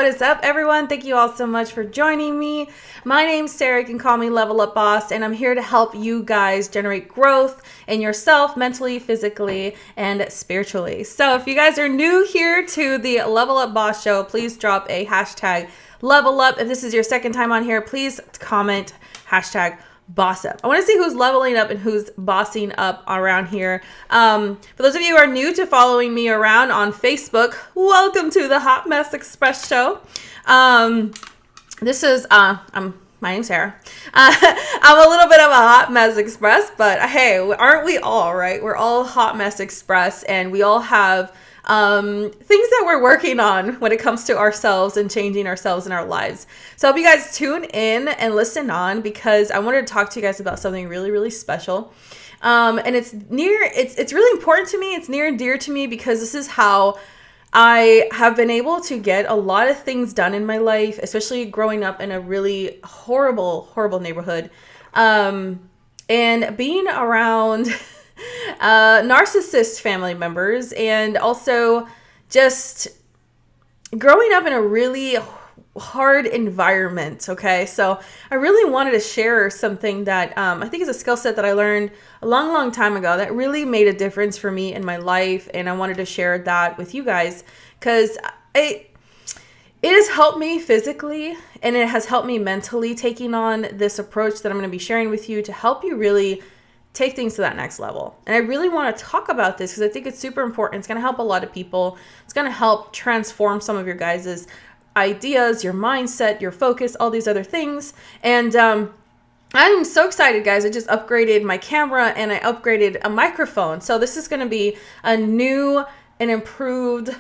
is up, everyone? Thank you all so much for joining me. My name's Sarah. You can call me Level Up Boss, and I'm here to help you guys generate growth in yourself, mentally, physically, and spiritually. So if you guys are new here to the Level Up Boss show, please drop a hashtag level up. If this is your second time on here, please comment hashtag boss up. I want to see who's leveling up and who's bossing up around here. For those of you who are new to following me around on Facebook, welcome to the Hot Mess Express show. This is my name's Sarah. I'm a little bit of a hot mess express, but hey, aren't we all, right? We're all hot mess express, and we all have things that we're working on when it comes to ourselves and changing ourselves in our lives. So I hope you guys tune in and listen on, because I wanted to talk to you guys about something really, really special. And it's really important to me. It's near and dear to me, because this is how I have been able to get a lot of things done in my life, especially growing up in a really horrible, horrible neighborhood. And being around narcissist family members, and also just growing up in a really hard environment. Okay, so I really wanted to share something that I think is a skill set that I learned a long, long time ago that really made a difference for me in my life, and I wanted to share that with you guys, because it has helped me physically, and it has helped me mentally, taking on this approach that I'm going to be sharing with you to help you really take things to that next level. And I really want to talk about this because I think it's super important. It's going to help a lot of people. It's going to help transform some of your guys' ideas, your mindset, your focus, all these other things. And I'm so excited, guys. I just upgraded my camera and I upgraded a microphone. So this is going to be a new and improved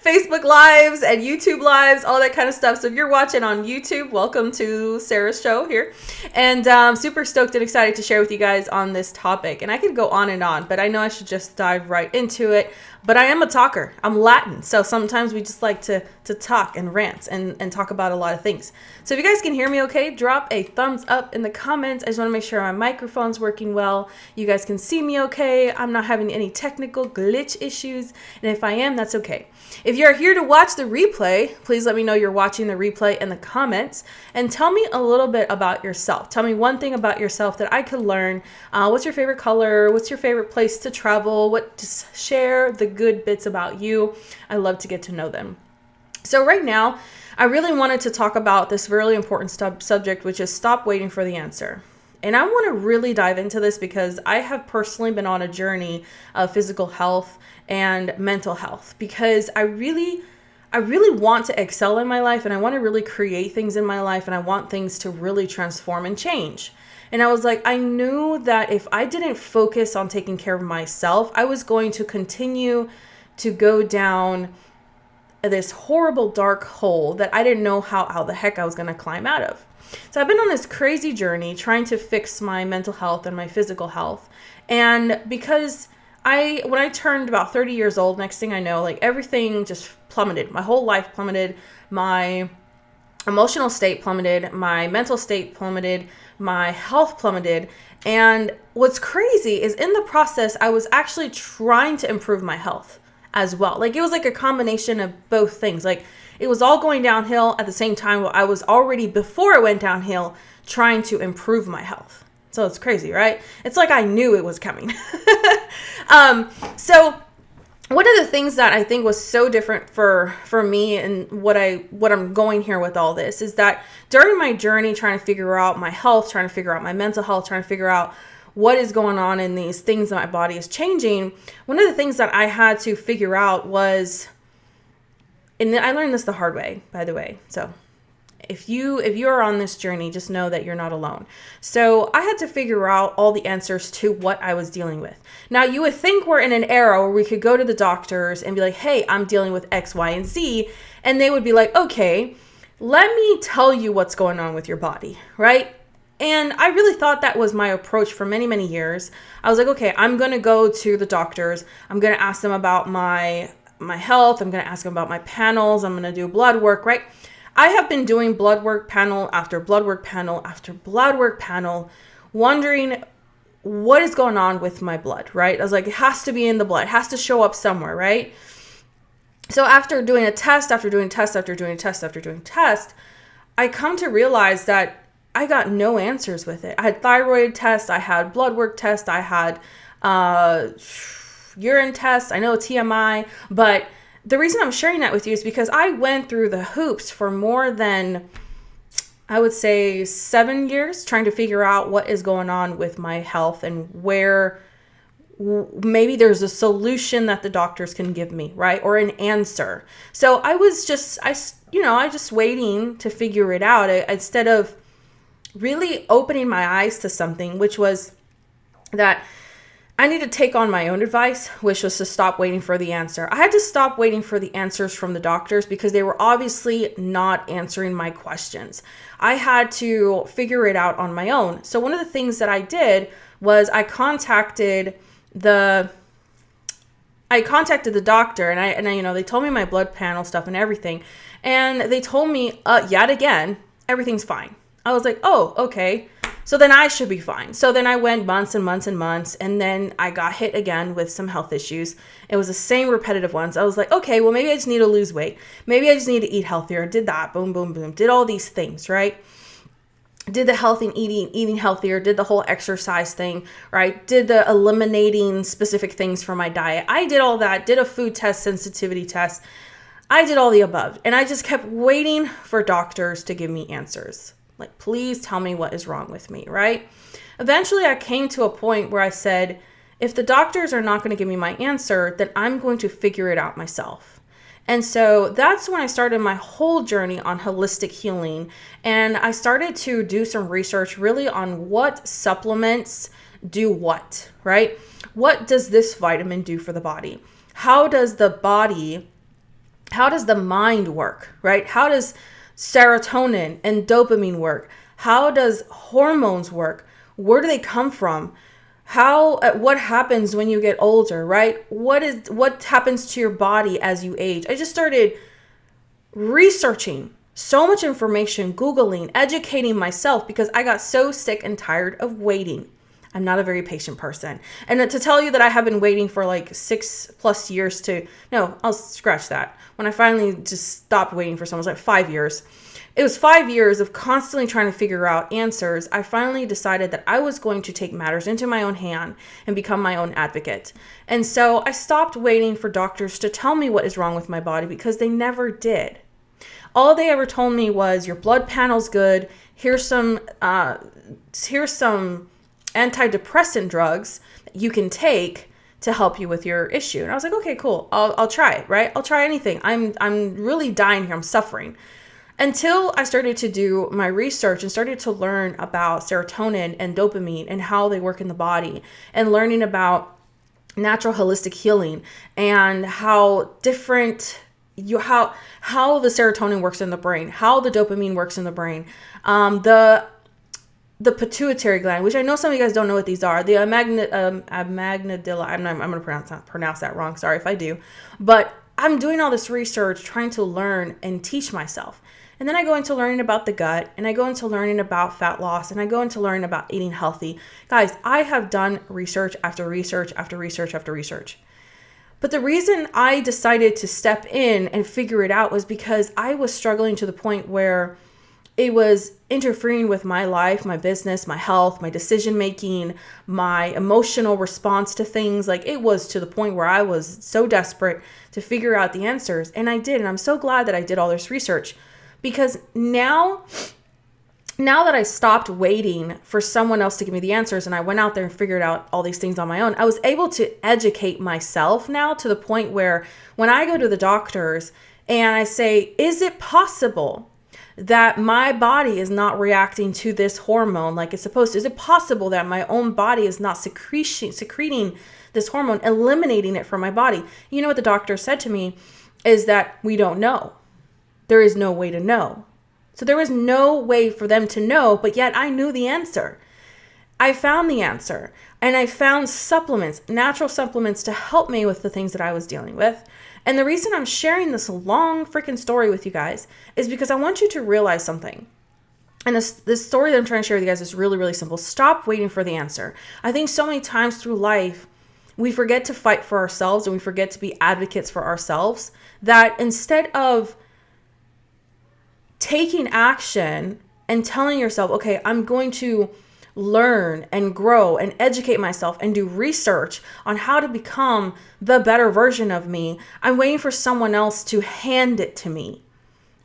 Facebook lives and YouTube lives, all that kind of stuff. So if you're watching on YouTube, welcome to Sarah's show here. And super stoked and excited to share with you guys on this topic. And I could go on and on, but I know I should just dive right into it. But I am a talker. I'm Latin. So sometimes we just like to talk and rant and talk about a lot of things. So if you guys can hear me okay, drop a thumbs up in the comments. I just want to make sure my microphone's working well. You guys can see me okay. I'm not having any technical glitch issues. And if I am, that's okay. If you're here to watch the replay, please let me know you're watching the replay in the comments, and tell me a little bit about yourself. Tell me one thing about yourself that I could learn. What's your favorite color? What's your favorite place to travel? Just share the good bits about you. I love to get to know them. So right now, I really wanted to talk about this really important subject, which is stop waiting for the answer. And I want to really dive into this because I have personally been on a journey of physical health and mental health, because I really want to excel in my life, and I want to really create things in my life, and I want things to really transform and change. And I was like, I knew that if I didn't focus on taking care of myself, I was going to continue to go down this horrible dark hole that I didn't know how the heck I was going to climb out of. So I've been on this crazy journey trying to fix my mental health and my physical health. And because when I turned about 30 years old, next thing I know, like everything just plummeted. My whole life plummeted. My emotional state plummeted. My mental state plummeted. My health plummeted. And what's crazy is in the process, I was actually trying to improve my health as well. Like it was like a combination of both things. Like it was all going downhill at the same time while I was already, before it went downhill, trying to improve my health. So it's crazy, right? It's like I knew it was coming. So one of the things that I think was so different for me, and what I'm going here with all this, is that during my journey trying to figure out my health, trying to figure out my mental health, trying to figure out what is going on in these things that my body is changing, one of the things that I had to figure out was, and I learned this the hard way, by the way. So if you are on this journey, just know that you're not alone. So I had to figure out all the answers to what I was dealing with. Now, you would think we're in an era where we could go to the doctors and be like, hey, I'm dealing with X, Y, and Z. And they would be like, okay, let me tell you what's going on with your body, right? And I really thought that was my approach for many, many years. I was like, okay, I'm going to go to the doctors. I'm going to ask them about my health. I'm going to ask them about my panels. I'm going to do blood work, right? I have been doing blood work panel after blood work panel after blood work panel, wondering what is going on with my blood, right? I was like, it has to be in the blood. It has to show up somewhere, right? So after doing a test, after doing test, after doing test, after doing test, I come to realize that I got no answers with it. I had thyroid tests, I had blood work tests, I had urine tests, I know TMI, but the reason I'm sharing that with you is because I went through the hoops for more than, I would say, 7 years trying to figure out what is going on with my health and where maybe there's a solution that the doctors can give me, right? Or an answer. So I was just, I just waiting to figure it out instead of really opening my eyes to something, which was that I need to take on my own advice, which was to stop waiting for the answer. I had to stop waiting for the answers from the doctors because they were obviously not answering my questions. I had to figure it out on my own. So one of the things that I did was I contacted the doctor, and I they told me my blood panel stuff and everything, and they told me yet again everything's fine. I was like, oh, okay. So then I should be fine. So then I went months and months and months, and then I got hit again with some health issues. It was the same repetitive ones. I was like, okay, well, maybe I just need to lose weight. Maybe I just need to eat healthier. Did that, boom, boom, boom. Did all these things, right? Did the health and eating healthier, did the whole exercise thing, right? Did the eliminating specific things from my diet. I did all that, did a food test, sensitivity test. I did all the above. And I just kept waiting for doctors to give me answers. Like, please tell me what is wrong with me, right? Eventually, I came to a point where I said, if the doctors are not going to give me my answer, then I'm going to figure it out myself. And so that's when I started my whole journey on holistic healing. And I started to do some research really on what supplements do what, right? What does this vitamin do for the body? How does the mind work, right? How does serotonin and dopamine work? How does hormones work? Where do they come from? What happens when you get older, right? What happens to your body as you age? I just started researching so much information, Googling, educating myself because I got so sick and tired of waiting. I'm not a very patient person. And to tell you that I have been waiting for like 6+ years no, I'll scratch that. When I finally just stopped waiting for someone, it was like 5 years. It was 5 years of constantly trying to figure out answers. I finally decided that I was going to take matters into my own hand and become my own advocate. And so I stopped waiting for doctors to tell me what is wrong with my body because they never did. All they ever told me was your blood panel's good. Here's some antidepressant drugs that you can take to help you with your issue. And I was like, okay, cool. I'll try it, right? I'll try anything. I'm really dying here. I'm suffering. Until I started to do my research and started to learn about serotonin and dopamine and how they work in the body, and learning about natural holistic healing and how different how the serotonin works in the brain, how the dopamine works in the brain, the pituitary gland, which I know some of you guys don't know what these are. The amygdala. I'm going to pronounce that wrong. Sorry if I do. But I'm doing all this research, trying to learn and teach myself. And then I go into learning about the gut, and I go into learning about fat loss, and I go into learning about eating healthy. Guys, I have done research after research after research after research. But the reason I decided to step in and figure it out was because I was struggling to the point where it was interfering with my life, my business, my health, my decision making, my emotional response to things. Like, it was to the point where I was so desperate to figure out the answers. And I did. And I'm so glad that I did all this research, because now that I stopped waiting for someone else to give me the answers and I went out there and figured out all these things on my own, I was able to educate myself now to the point where when I go to the doctors and I say, is it possible that my body is not reacting to this hormone like it's supposed to? Is it possible that my own body is not secreting this hormone, eliminating it from my body? You know what the doctor said to me is that we don't know. There is no way to know. So there was no way for them to know, but yet I knew the answer. I found the answer, and I found supplements, natural supplements, to help me with the things that I was dealing with. And the reason I'm sharing this long freaking story with you guys is because I want you to realize something. And this story that I'm trying to share with you guys is really, really simple. Stop waiting for the answer. I think so many times through life, we forget to fight for ourselves and we forget to be advocates for ourselves, that instead of taking action and telling yourself, okay, I'm going to learn and grow and educate myself and do research on how to become the better version of me, I'm waiting for someone else to hand it to me,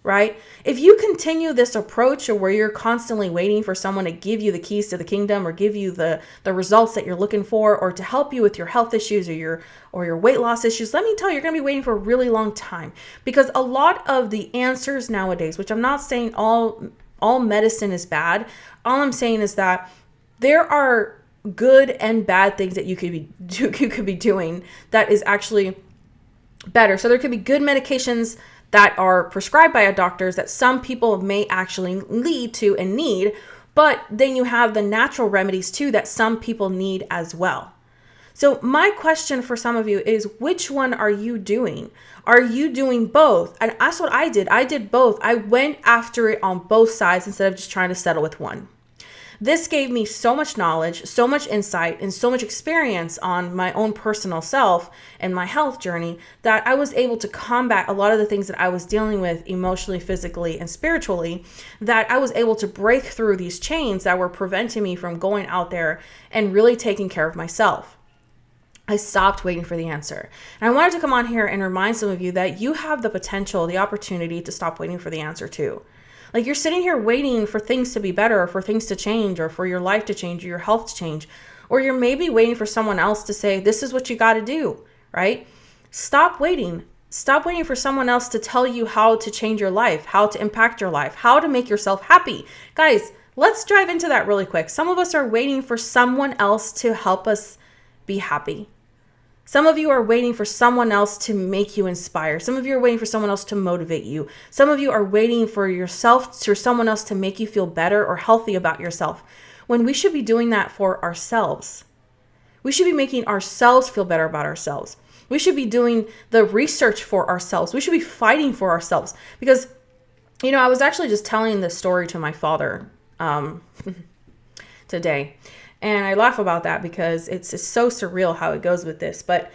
right? If you continue this approach where you're constantly waiting for someone to give you the keys to the kingdom or give you the results that you're looking for or to help you with your health issues or your weight loss issues, let me tell you, you're going to be waiting for a really long time, because a lot of the answers nowadays, which I'm not saying all medicine is bad. All I'm saying is that there are good and bad things that you could be doing that is actually better. So there could be good medications that are prescribed by doctors that some people may actually lead to and need, but then you have the natural remedies too that some people need as well. So my question for some of you is, which one are you doing? Are you doing both? And that's what I did. I did both. I went after it on both sides instead of just trying to settle with one. This gave me so much knowledge, so much insight, and so much experience on my own personal self and my health journey that I was able to combat a lot of the things that I was dealing with emotionally, physically, and spiritually, that I was able to break through these chains that were preventing me from going out there and really taking care of myself. I stopped waiting for the answer. And I wanted to come on here and remind some of you that you have the potential, the opportunity to stop waiting for the answer too. Like, you're sitting here waiting for things to be better, or for things to change, or for your life to change, or your health to change. Or you're maybe waiting for someone else to say, this is what you got to do, right? Stop waiting. Stop waiting for someone else to tell you how to change your life, how to impact your life, how to make yourself happy. Guys, let's dive into that really quick. Some of us are waiting for someone else to help us be happy. Some of you are waiting for someone else to make you inspire. Some of you are waiting for someone else to motivate you. Some of you are waiting for yourself, or someone else to make you feel better or healthy about yourself, when we should be doing that for ourselves. We should be making ourselves feel better about ourselves. We should be doing the research for ourselves. We should be fighting for ourselves. Because, I was actually just telling this story to my father today. And I laugh about that because it's so surreal how it goes with this. But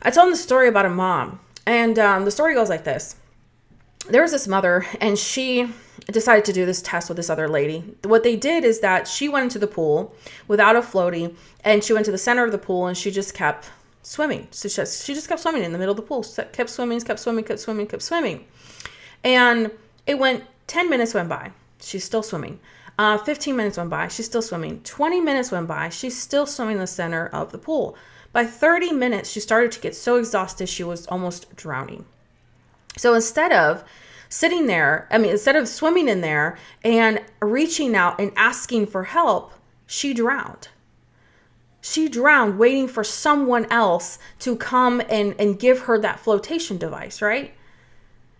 I told him the story about a mom. And the story goes like this. There was this mother, and she decided to do this test with this other lady. What they did is that she went into the pool without a floaty, and she went to the center of the pool, and she just kept swimming. So she just kept swimming in the middle of the pool. Kept swimming. And it went, 10 minutes went by. She's still swimming. 15 minutes went by, she's still swimming. 20 minutes went by, she's still swimming in the center of the pool. By 30 minutes, she started to get so exhausted, she was almost drowning. So instead of sitting there, instead of swimming in there and reaching out and asking for help, she drowned. She drowned waiting for someone else to come and give her that flotation device, right?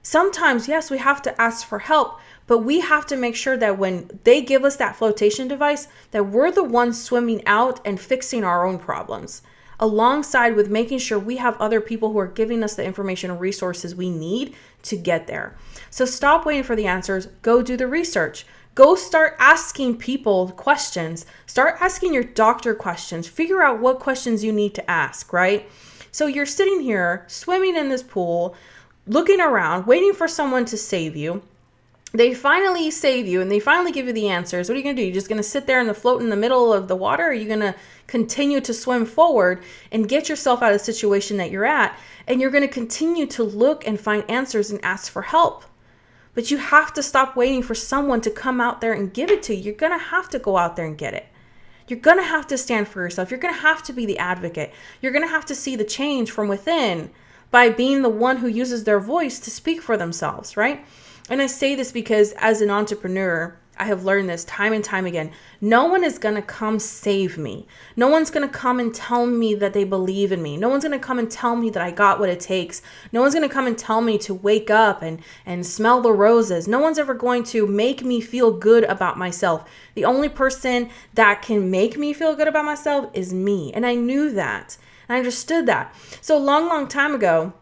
Sometimes, yes, we have to ask for help, but we have to make sure that when they give us that flotation device, that we're the ones swimming out and fixing our own problems, alongside with making sure we have other people who are giving us the information and resources we need to get there. So stop waiting for the answers. Go do the research. Go start asking people questions. Start asking your doctor questions. Figure out what questions you need to ask, right? So you're sitting here swimming in this pool, looking around, waiting for someone to save you. They finally save you and they finally give you the answers. What are you going to do? You're just going to sit there and float in the middle of the water? Or are you going to continue to swim forward and get yourself out of the situation that you're at? And you're going to continue to look and find answers and ask for help. But you have to stop waiting for someone to come out there and give it to you. You're going to have to go out there and get it. You're going to have to stand for yourself. You're going to have to be the advocate. You're going to have to see the change from within by being the one who uses their voice to speak for themselves, right? And I say this because as an entrepreneur, I have learned this time and time again. No one is going to come save me. No one's going to come and tell me that they believe in me. No one's going to come and tell me that I got what it takes. No one's going to come and tell me to wake up and smell the roses. No one's ever going to make me feel good about myself. The only person that can make me feel good about myself is me. And I knew that. And I understood that. So a long, long time ago,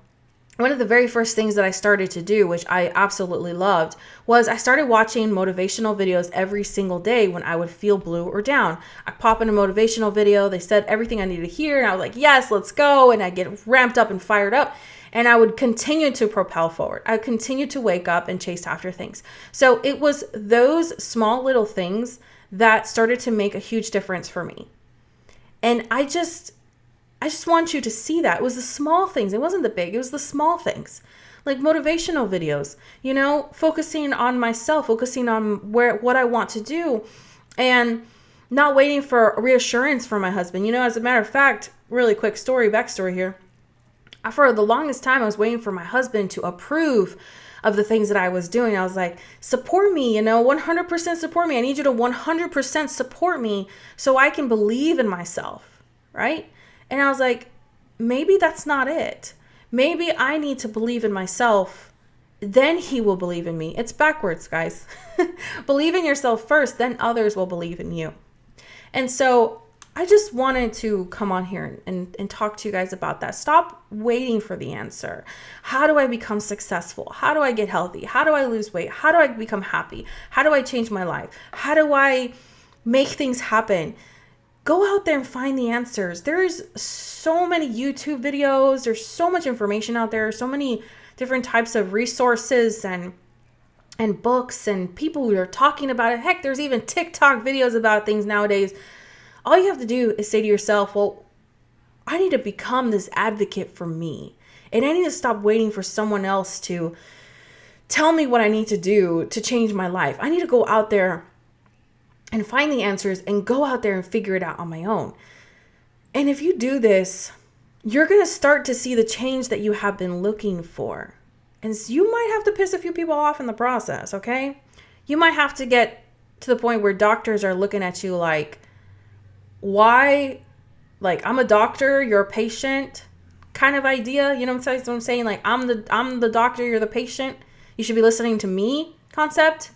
one of the very first things that I started to do, which I absolutely loved, was I started watching motivational videos every single day when I would feel blue or down. I pop in a motivational video. They said everything I needed to hear. And I was like, yes, let's go. And I get ramped up and fired up. And I would continue to propel forward. I would continue to wake up and chase after things. So it was those small little things that started to make a huge difference for me. And I just want you to see that. It was the small things. It wasn't the big. It was the small things. Like motivational videos, focusing on myself, focusing on what I want to do, and not waiting for reassurance from my husband. As a matter of fact, really quick backstory here. For the longest time, I was waiting for my husband to approve of the things that I was doing. I was like, support me, 100% support me. I need you to 100% support me so I can believe in myself, right? And I was like, maybe that's not it. Maybe I need to believe in myself, then he will believe in me. It's backwards, guys. Believe in yourself first, then others will believe in you. And so I just wanted to come on here and talk to you guys about that. Stop waiting for the answer. How do I become successful? How do I get healthy? How do I lose weight? How do I become happy? How do I change my life? How do I make things happen? Go out there and find the answers. There's so many YouTube videos. There's so much information out there. So many different types of resources and books and people who are talking about it. Heck, there's even TikTok videos about things nowadays. All you have to do is say to yourself, well, I need to become this advocate for me. And I need to stop waiting for someone else to tell me what I need to do to change my life. I need to go out there and find the answers and go out there and figure it out on my own. And if you do this, you're going to start to see the change that you have been looking for. And so you might have to piss a few people off in the process, okay? You might have to get to the point where doctors are looking at you like, why? Like, I'm a doctor, you're a patient kind of idea. You know what I'm saying? Like, I'm the doctor, you're the patient. You should be listening to me concept.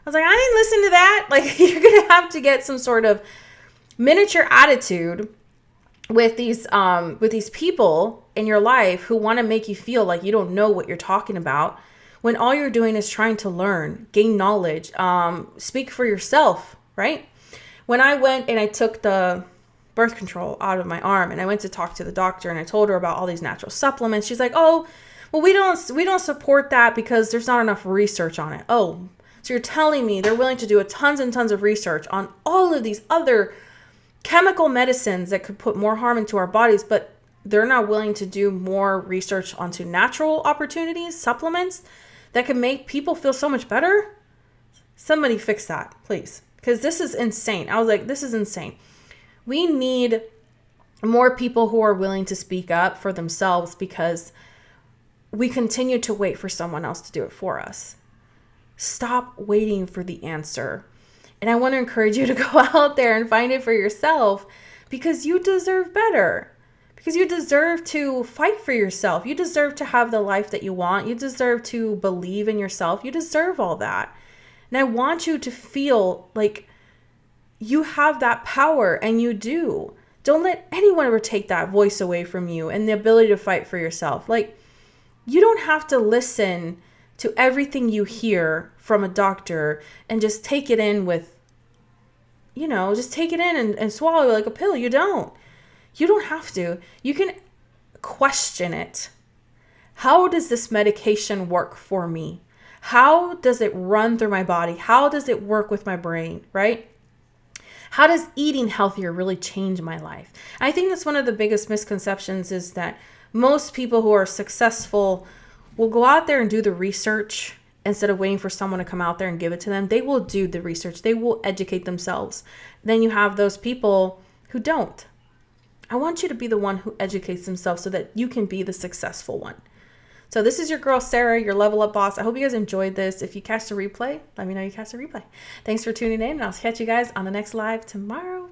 I was like, I didn't listen to that. Like, you're going to have to get some sort of miniature attitude with these people in your life who want to make you feel like you don't know what you're talking about, when all you're doing is trying to learn, gain knowledge, speak for yourself, right? When I went and I took the birth control out of my arm and I went to talk to the doctor and I told her about all these natural supplements, she's like, oh, well, we don't support that because there's not enough research on it. Oh, so you're telling me they're willing to do tons and tons of research on all of these other chemical medicines that could put more harm into our bodies, but they're not willing to do more research onto natural opportunities, supplements that can make people feel so much better? Somebody fix that, please. Because this is insane. I was like, this is insane. We need more people who are willing to speak up for themselves, because we continue to wait for someone else to do it for us. Stop waiting for the answer. And I want to encourage you to go out there and find it for yourself, because you deserve better. Because you deserve to fight for yourself. You deserve to have the life that you want. You deserve to believe in yourself. You deserve all that. And I want you to feel like you have that power, and you do. Don't let anyone ever take that voice away from you and the ability to fight for yourself. Like, you don't have to listen to everything you hear from a doctor and just take it in with, just take it in and swallow it like a pill. You don't have to. You can question it. How does this medication work for me? How does it run through my body? How does it work with my brain, right? How does eating healthier really change my life? I think that's one of the biggest misconceptions, is that most people who are successful will go out there and do the research instead of waiting for someone to come out there and give it to them. They will do the research. They will educate themselves. Then you have those people who don't. I want you to be the one who educates themselves so that you can be the successful one. So this is your girl, Sarah, your Level Up Boss. I hope you guys enjoyed this. If you catch the replay, let me know you catch the replay. Thanks for tuning in, and I'll catch you guys on the next live tomorrow.